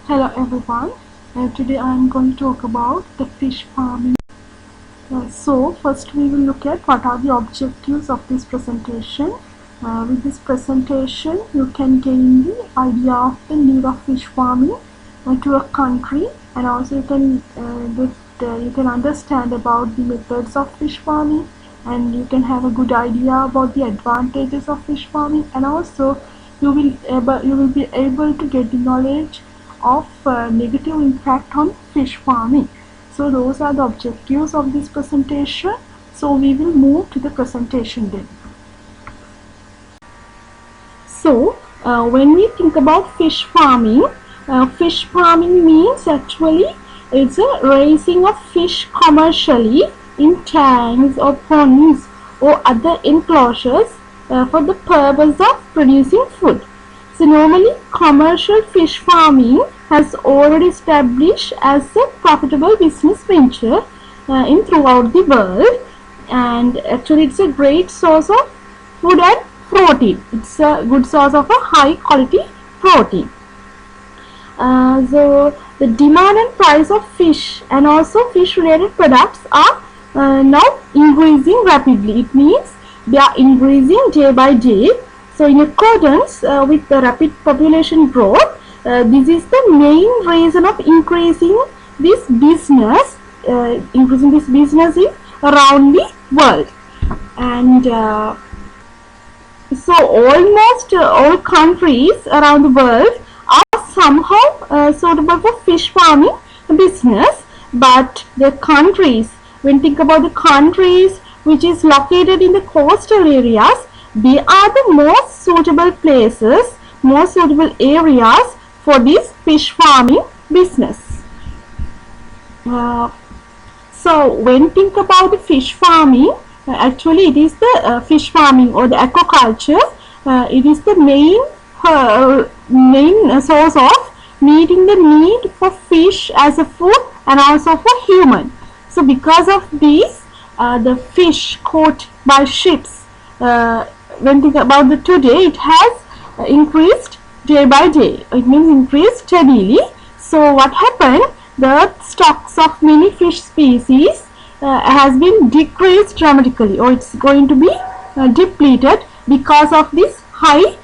Hello everyone. Today I am going to talk about the fish farming. So first we will look at what are the objectives of this presentation. With this presentation you can gain the idea of the need of fish farming to a country, and also you can understand about the methods of fish farming, and you can have a good idea about the advantages of fish farming, and also you will be able to get the knowledge of negative impact on fish farming. So those are the objectives of this presentation. So we will move to the presentation then. So when we think about fish farming means actually it's a raising of fish commercially in tanks or ponds or other enclosures for the purpose of producing food. So normally commercial fish farming has already established as a profitable business venture in throughout the world, and actually it's a great source of food and protein. It's a good source of a high quality protein. So the demand and price of fish and also fish related products are now increasing rapidly. It means they are increasing day by day. So in accordance with the rapid population growth, this is the main reason of increasing this business in around the world. And so almost all countries around the world are somehow suitable for fish farming business, but the countries, when think about the countries which is located in the coastal areas, they are the most suitable places, most suitable areas for this fish farming business. So when think about the fish farming, actually it is the fish farming or the aquaculture. It is the main source of meeting the need for fish as a food and also for human. So because of this, the fish caught by ships, when think about the today, it has increased day by day. It means increased steadily. So what happened? The stocks of many fish species has been decreased dramatically, or it's going to be depleted because of this high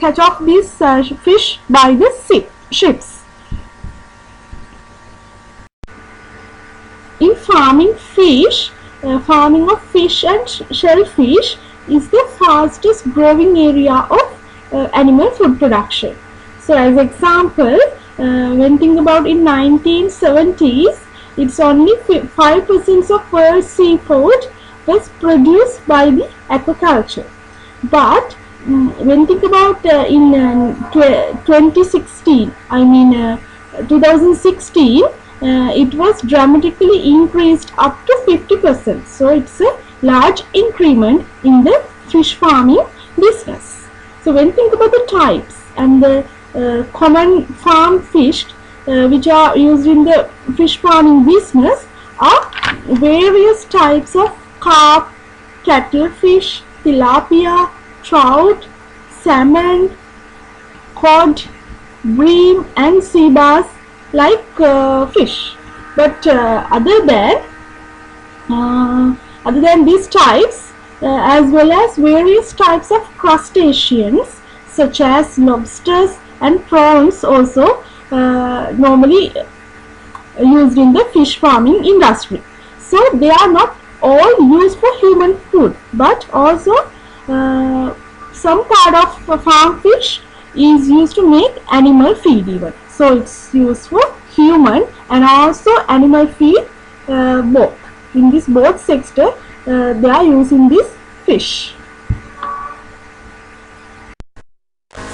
catch of these fish by the ships. In farming fish, farming of fish and shellfish is the fastest growing area of animal food production. So as example, when think about in 1970s, it's only 5% of world seafood was produced by the aquaculture. But when think about in 2016, 2016, it was dramatically increased up to 50%. So it's a large increment in the fish farming business. So when think about the types and the common farm fish which are used in the fish farming business are various types of carp, cuttlefish, tilapia, trout, salmon, cod, bream and sea bass like fish. But other than these types, as well as various types of crustaceans such as lobsters and prawns also normally used in the fish farming industry. So they are not all used for human food, but also some part of farm fish is used to make animal feed even. So it's used for human and also animal feed both. In this both sector they are using this fish.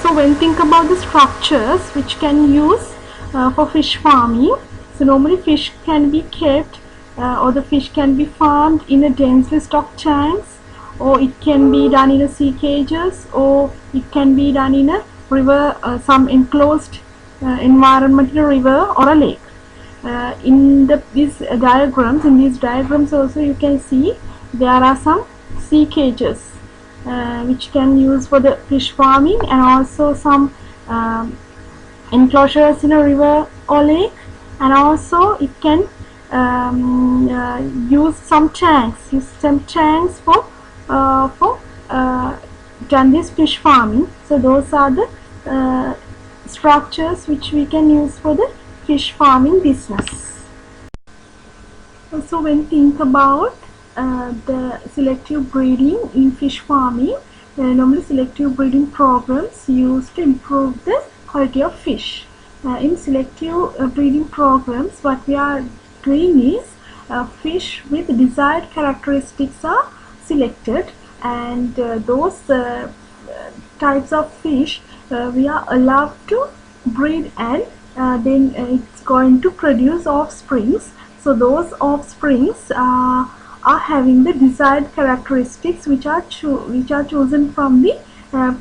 So when think about the structures which can use for fish farming, so normally fish can be kept or the fish can be farmed in a densely stocked tanks, or it can be done in a sea cages, or it can be done in a river, some enclosed environmental river or a lake. In these diagrams also you can see there are some sea cages which can use for the fish farming, and also some enclosures in a river or lake, and also it can use some tanks for done this fish farming. So those are the structures which we can use for the fish farming business. Also, when think about the selective breeding in fish farming, normally selective breeding programs used to improve the quality of fish. In selective breeding programs, what we are doing is fish with desired characteristics are selected, and those types of fish we are allowed to breed, and then it's going to produce offsprings. So those offsprings are having the desired characteristics which are chosen from the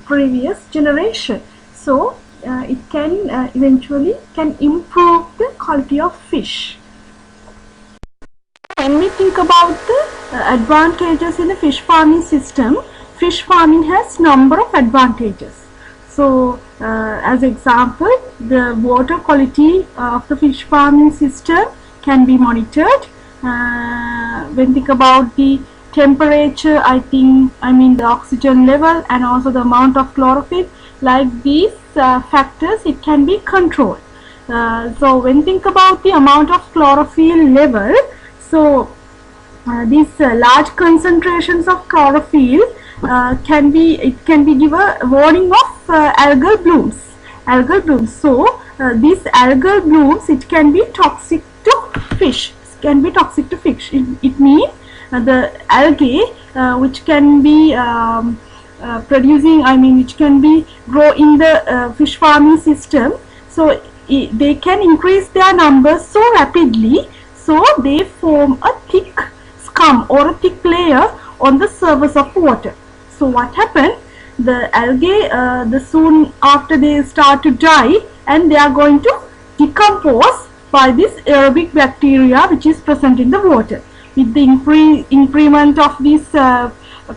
previous generation. So it can eventually can improve the quality of fish. When we think about the advantages in the fish farming system, fish farming has number of advantages. So as example, the water quality of the fish farming system can be monitored. When think about the temperature, I mean the oxygen level and also the amount of chlorophyll, like these factors, it can be controlled. So when think about the amount of chlorophyll level, so these large concentrations of chlorophyll can be give a warning of algal blooms. So these algal blooms, it can be toxic to fish. It means the algae which can be producing, which can be grow in the fish farming system. So they can increase their numbers so rapidly, so they form a thick scum or a thick layer on the surface of water. So what happened? The algae, soon after they start to die, and they are going to decompose by this aerobic bacteria which is present in the water. With the increment of this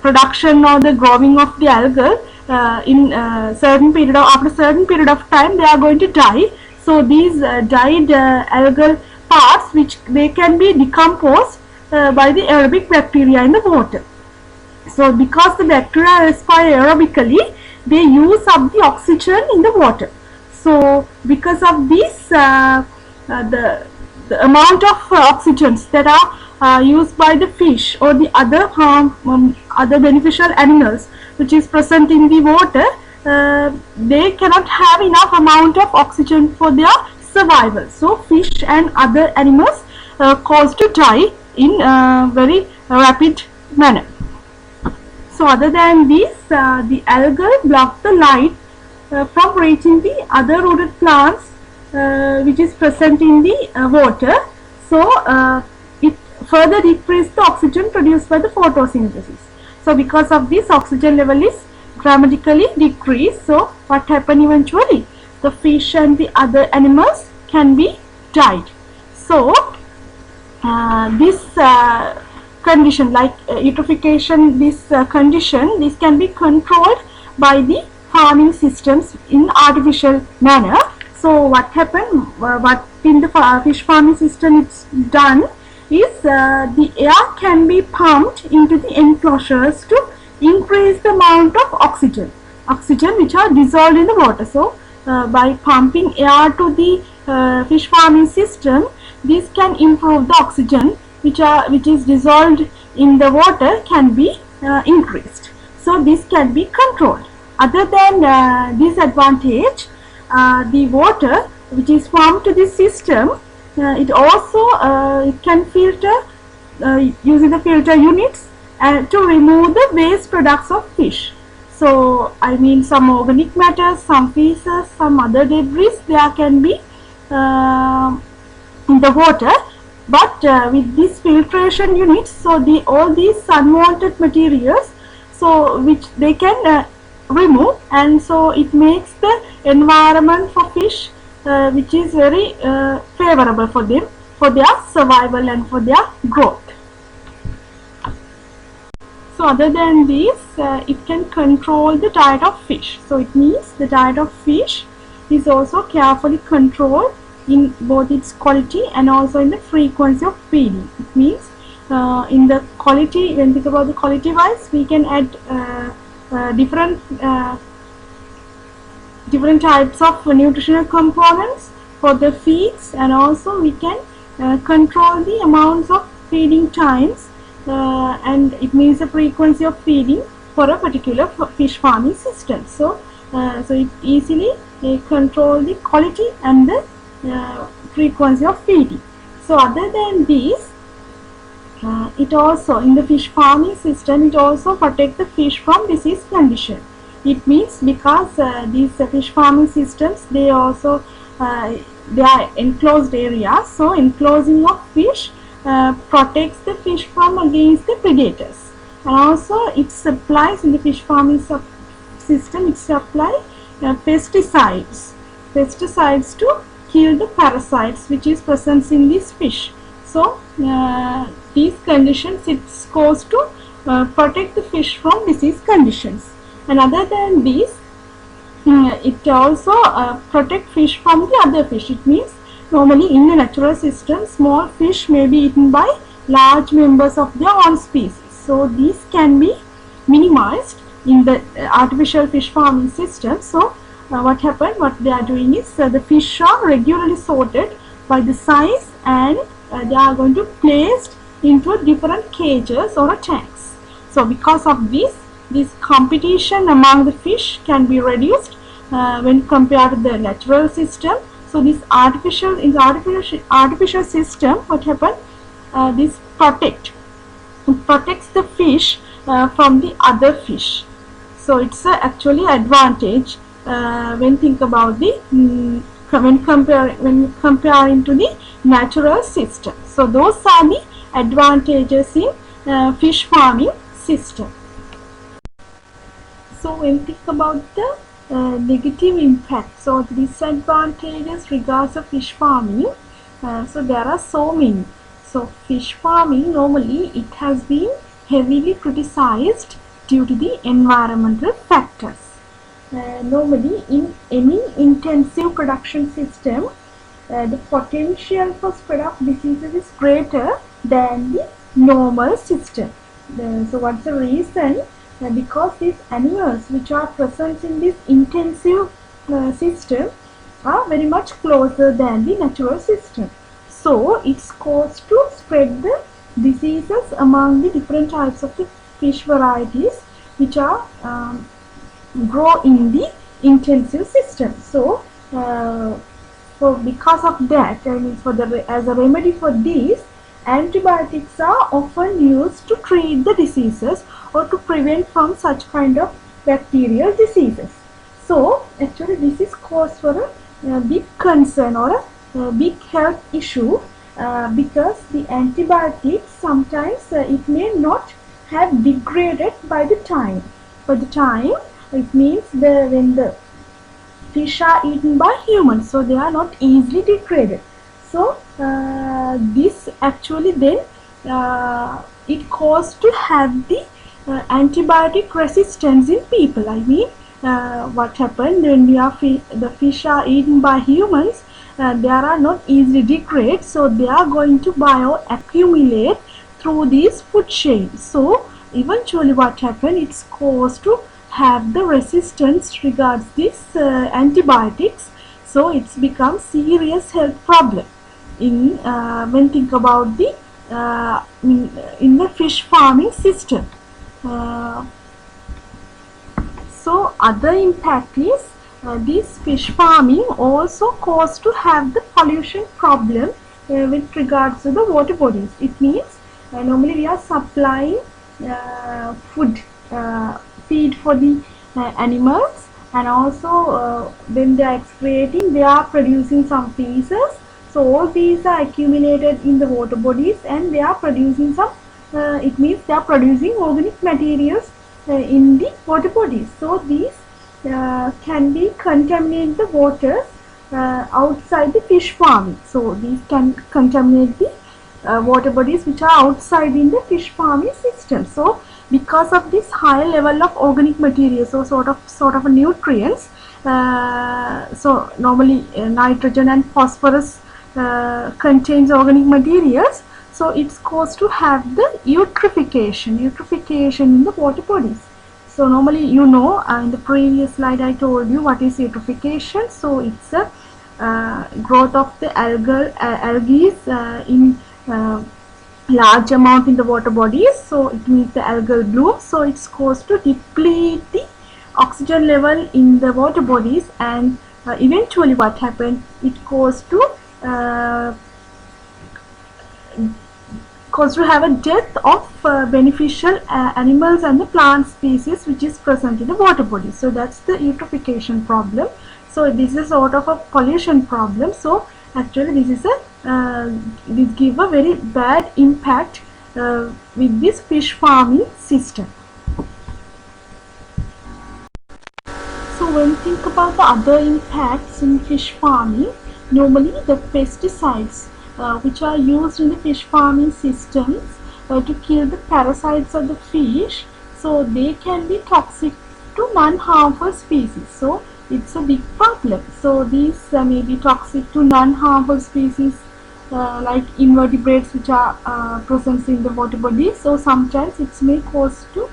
production or the growing of the algal, after certain period of time, they are going to die. So these died algal parts, which they can be decomposed by the aerobic bacteria in the water. So because the bacteria respire aerobically, they use up the oxygen in the water. So because of this, the amount of oxygens that are used by the fish or the other beneficial animals which is present in the water, they cannot have enough amount of oxygen for their survival. So fish and other animals caused to die in a very rapid manner. So other than this, the algal block the light from reaching the other rooted plants which is present in the water. So it further decreases the oxygen produced by the photosynthesis. So because of this, oxygen level is dramatically decreased. So what happened eventually? The fish and the other animals can be died. So this condition, like eutrophication, this condition, this can be controlled by the farming systems in artificial manner. So what happened, what in the fish farming system it's done is the air can be pumped into the enclosures to increase the amount of oxygen which are dissolved in the water. So by pumping air to the fish farming system, this can improve the oxygen which is dissolved in the water can be increased. So this can be controlled. Other than this advantage, the water which is pumped to this system, it also it can filter using the filter units to remove the waste products of fish. So some organic matter, some feces, some other debris, there can be in the water. But with these filtration units, so all these unwanted materials, so which they can remove, and so it makes the environment for fish which is very favorable for them, for their survival and for their growth. So other than this, it can control the diet of fish. So it means the diet of fish is also carefully controlled in both its quality and also in the frequency of feeding. It means in the quality, when we think about the quality wise, we can add different types of nutritional components for the feeds, and also we can control the amounts of feeding times, and it means the frequency of feeding for a particular fish farming system. So it easily control the quality and the frequency of feeding. So other than these, it also, in the fish farming system, it also protects the fish from disease condition. It means because these fish farming systems, they also they are enclosed areas, so enclosing of fish protects the fish from against the predators, and also it supplies, in the fish farming system, it supplies pesticides to kill the parasites which is present in this fish. So these conditions, it's caused to protect the fish from disease conditions. And other than these, it also protect fish from the other fish. It means normally in the natural system, small fish may be eaten by large members of their own species. So these can be minimized in the artificial fish farming system. So what they are doing is the fish are regularly sorted by the size, and they are going to placed into different cages or tanks. So because of this competition among the fish can be reduced when compared to the natural system. So this artificial system, what happen? This protects the fish from the other fish. So it's actually advantage when think about the when comparing to the natural system. So those are the advantages in fish farming system. So when think about the negative impacts or disadvantages regards of fish farming, so there are so many. So fish farming, normally it has been heavily criticized due to the environmental factors. Normally in any intensive production system, the potential for spread of diseases is greater than the normal system. So what's the reason? Because these animals which are present in this intensive system are very much closer than the natural system. So it's caused to spread the diseases among the different types of the fish varieties which are grow in the intensive system. So because of that, I mean as a remedy for this, antibiotics are often used to treat the diseases or to prevent from such kind of bacterial diseases. So actually this is cause for a big concern or a big health issue because the antibiotics sometimes it may not have degraded by the time. It means when the fish are eaten by humans, so they are not easily degraded. So this actually then it caused to have the antibiotic resistance in people. I mean, what happened when the fish are eaten by humans, they are not easily degraded, so they are going to bioaccumulate through these food chains. So eventually what happened, it's caused to have the resistance regards this antibiotics. So it's become serious health problem in when think about the in the fish farming system. So other impact is this fish farming also caused to have the pollution problem with regards to the water bodies. It means normally we are supplying feed for the animals, and also when they are excreting, they are producing some feces. So all these are accumulated in the water bodies, and they are producing some it means they are producing organic materials in the water bodies. So these can be contaminate the waters outside the fish farming. So these can contaminate the water bodies which are outside in the fish farming system. So because of this high level of organic materials, so sort of nutrients, so normally nitrogen and phosphorus contains organic materials, so it's caused to have the eutrophication in the water bodies. So normally, in the previous slide I told you what is eutrophication. So it's a growth of the algae in large amount in the water bodies, so it means the algal bloom. So it's caused to deplete the oxygen level in the water bodies, and eventually what happened, it caused to have a death of beneficial animals and the plant species which is present in the water body. So that's the eutrophication problem. So this is sort of a pollution problem. So actually this is this give a very bad impact with this fish farming system. So when you think about the other impacts in fish farming, normally the pesticides which are used in the fish farming systems to kill the parasites of the fish, so they can be toxic to non-harmful species. So it's a big problem. So these may be toxic to non-harmful species like invertebrates which are present in the water body. So sometimes it may cause to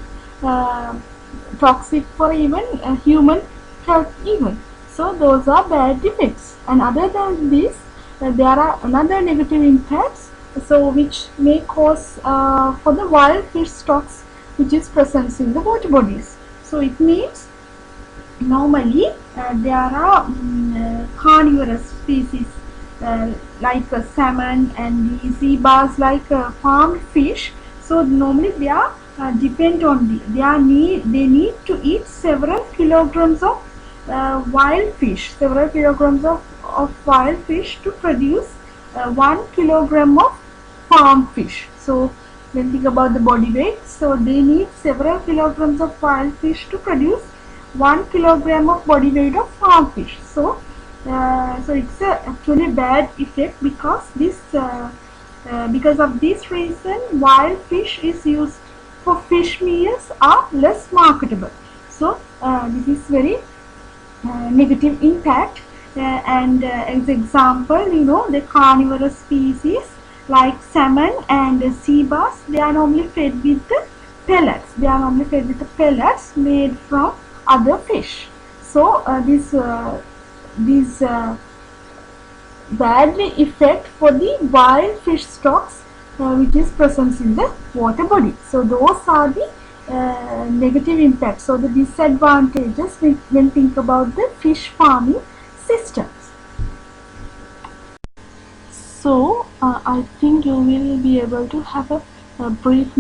toxic for even human health even. So those are bad effects. And other than this, there are another negative impacts, so which may cause for the wild fish stocks which is present in the water bodies. So it means normally there are carnivorous species like salmon and the sea bass, like farmed fish. So normally they are depend on they need to eat several kilograms of wild fish, of wild fish to produce 1 kilogram of farm fish. So when think about the body weight, so they need several kilograms of wild fish to produce 1 kilogram of body weight of farm fish. So it's actually bad effect, because because of this reason wild fish is used for fish meals are less marketable. So this is very negative impact. And as example, the carnivorous species like salmon and sea bass, they are normally fed with the pellets. Made from other fish. So these badly affect for the wild fish stocks which is present in the water body. So those are the negative impacts, so the disadvantages when think about the fish farming systems. So I think you will be able to have a brief